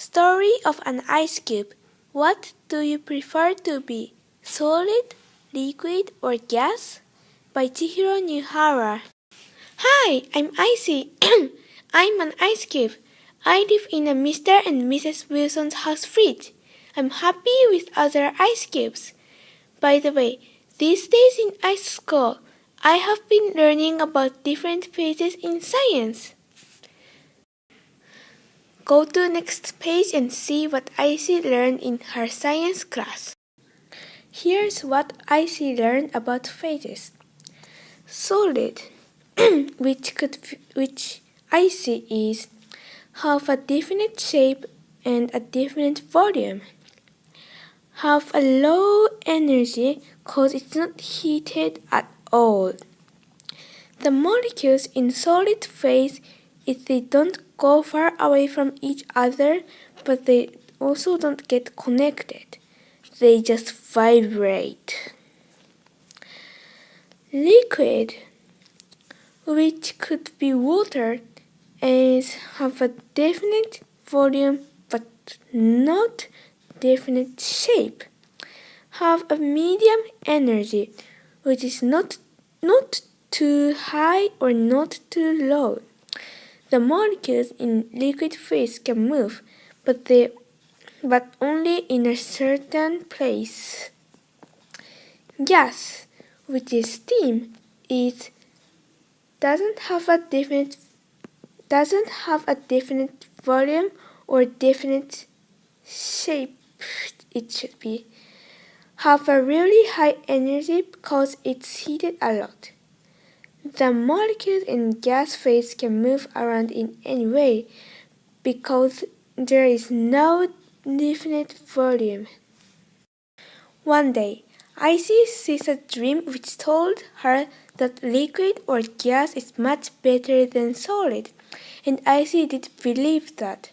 Story of an ice cube. What do you prefer to be? Solid, liquid, or gas? By CNyuhara. Hi, I'm Icy. I'm an ice cube. I live in a Mr. and Mrs. Wilson's house fridge. I'm happy with other ice cubes. By the way, these days in ice school, I have been learning about different phases in science. Go to next page and see what Icy learned in her science class. Here's what Icy learned about phases. Solid, which Icy is, have a definite shape and a definite volume. Have a low energy cause it's not heated at all. The molecules in solid phase, if they don't go far away from each other, but they also don't get connected. They just vibrate. Liquid, which could be water, have a definite volume but not definite shape. Have a medium energy, which is not too high or not too low. The molecules in liquid phase can move, but only in a certain place. Gas, which is steam, doesn't have a definite volume or definite shape. It should be have a really high energy because it's heated a lot. The molecules in gas phase can move around in any way because there is no definite volume. One day, Icy sees a dream which told her that liquid or gas is much better than solid, and Icy did believe that.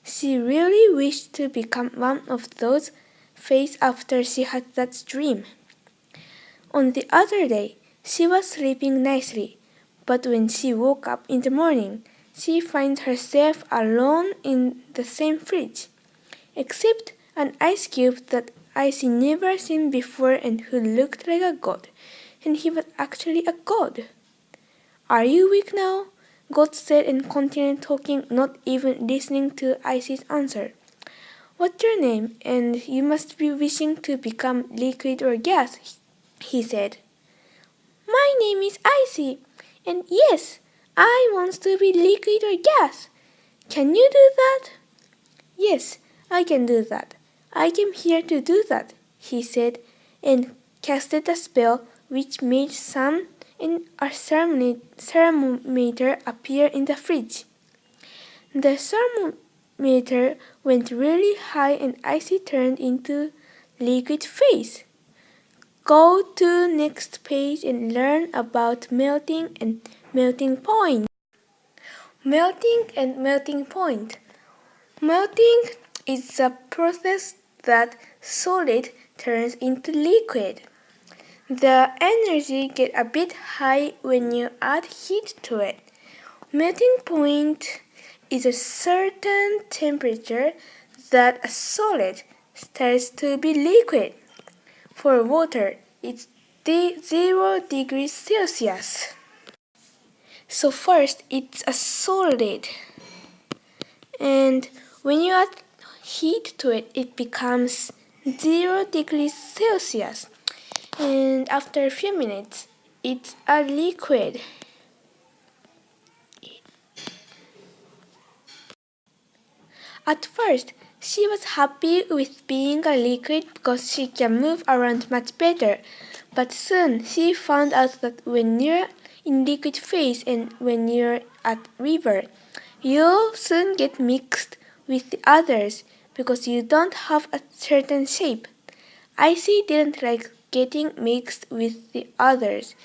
She really wished to become one of those phases after she had that dream. On the other day, she was sleeping nicely, but when she woke up in the morning, she finds herself alone in the same fridge, except an ice cube that Icy never seen before and who looked like a god, and he was actually a god. "Are you weak now?" God said and continued talking, not even listening to Icy's answer. "What's your name? And you must be wishing to become liquid or gas," he said. "My name is Icy, and yes, I want to be liquid or gas. Can you do that?" "Yes, I can do that. I came here to do that," he said, and casted a spell which made sun and a thermometer appear in the fridge. The thermometer went really high and Icy turned into liquid phase. Go to next page and learn about melting and melting point. Melting and melting point. Melting is the process that solid turns into liquid. The energy gets a bit high when you add heat to it. Melting point is a certain temperature that a solid starts to be liquid. For water, it's 0 degrees Celsius. So first, it's a solid. And when you add heat to it, it becomes 0 degrees Celsius. And after a few minutes, it's a liquid. At first, she was happy with being a liquid because she can move around much better. But soon she found out that when you're in liquid phase and when you're at river, you'll soon get mixed with the others because you don't have a certain shape. Icy didn't like getting mixed with the others,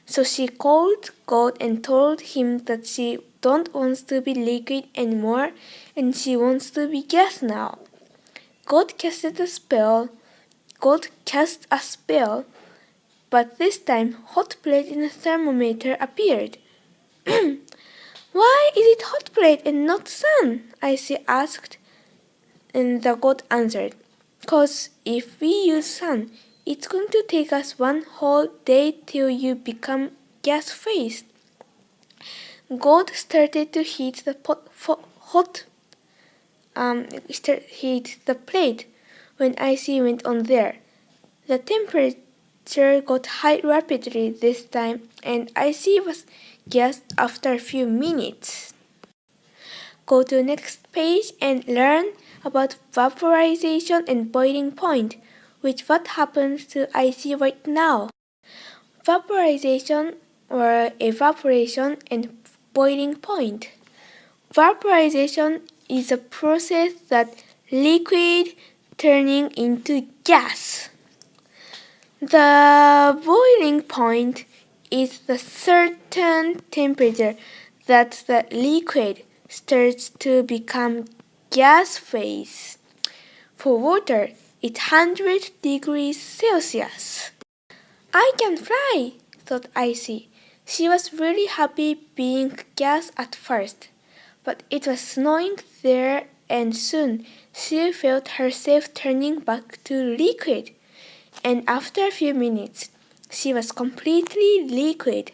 so she called God and told him that she don't want to be liquid anymore and she wants to be gas now. God cast a spell, but this time hot plate in a thermometer appeared. "Why is it hot plate and not sun?" Icy asked. And the god answered, "'Cause if we use sun, it's going to take us one whole day till you become gas phase." God started to heat the heat the plate when Icy went on there. The temperature got high rapidly this time, and Icy was gassed after a few minutes. Go to the next page and learn about vaporization and boiling point, which what happens to Icy right now. Vaporization or evaporation and boiling point. Vaporization is a process that liquid turning into gas. The boiling point is the certain temperature that the liquid starts to become gas phase. For water, it's 100 degrees Celsius. "I can fly," thought Icy. She was really happy being gas at first, but it was snowing there and soon she felt herself turning back to liquid. And after a few minutes, she was completely liquid.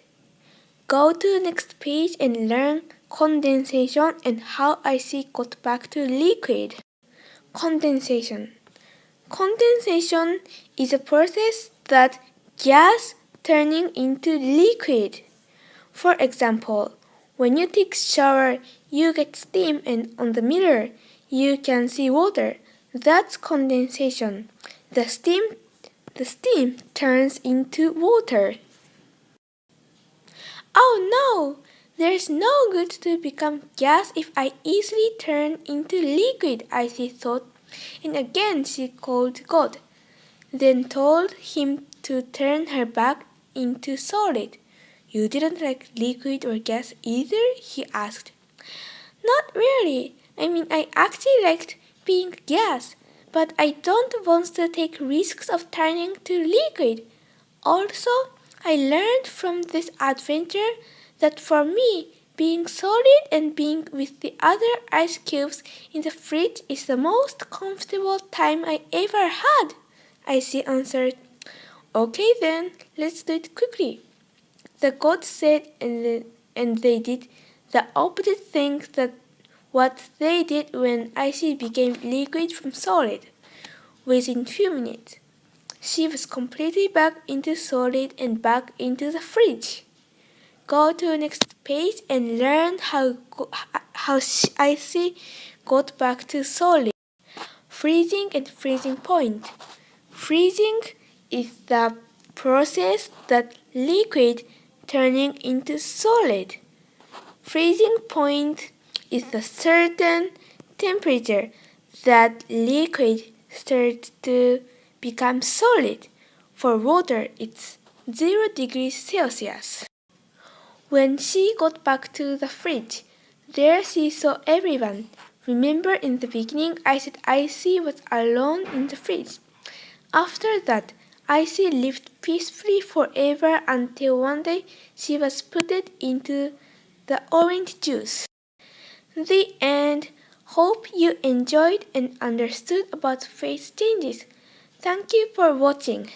Go to the next page and learn condensation and how Icy got back to liquid. Condensation. Condensation is a process that gas turning into liquid. For example, when you take shower, you get steam and on the mirror, you can see water. That's condensation. The steam turns into water. "Oh no! There's no good to become gas if I easily turn into liquid," Icy thought, and again she called God, then told him to turn her back into solid. "You didn't like liquid or gas either?" he asked. "Not really. I actually liked being gas, but I don't want to take risks of turning to liquid. Also, I learned from this adventure that for me, being solid and being with the other ice cubes in the fridge is the most comfortable time I ever had," Icy answered. "Okay then, let's do it quickly," the gods said, and they did the opposite thing that what they did when Icy became liquid from solid. Within few minutes, she was completely back into solid and back into the fridge. Go to the next page and learn how Icy got back to solid. Freezing and freezing point. Freezing is the process that liquid turning into solid. Freezing point is the certain temperature that liquid starts to become solid. For water, it's 0 degrees Celsius. When she got back to the fridge, there she saw everyone. Remember in the beginning I said Icy was alone in the fridge. After that, Icy lived peacefully forever until one day she was put into the orange juice. The end. Hope you enjoyed and understood about phase changes. Thank you for watching.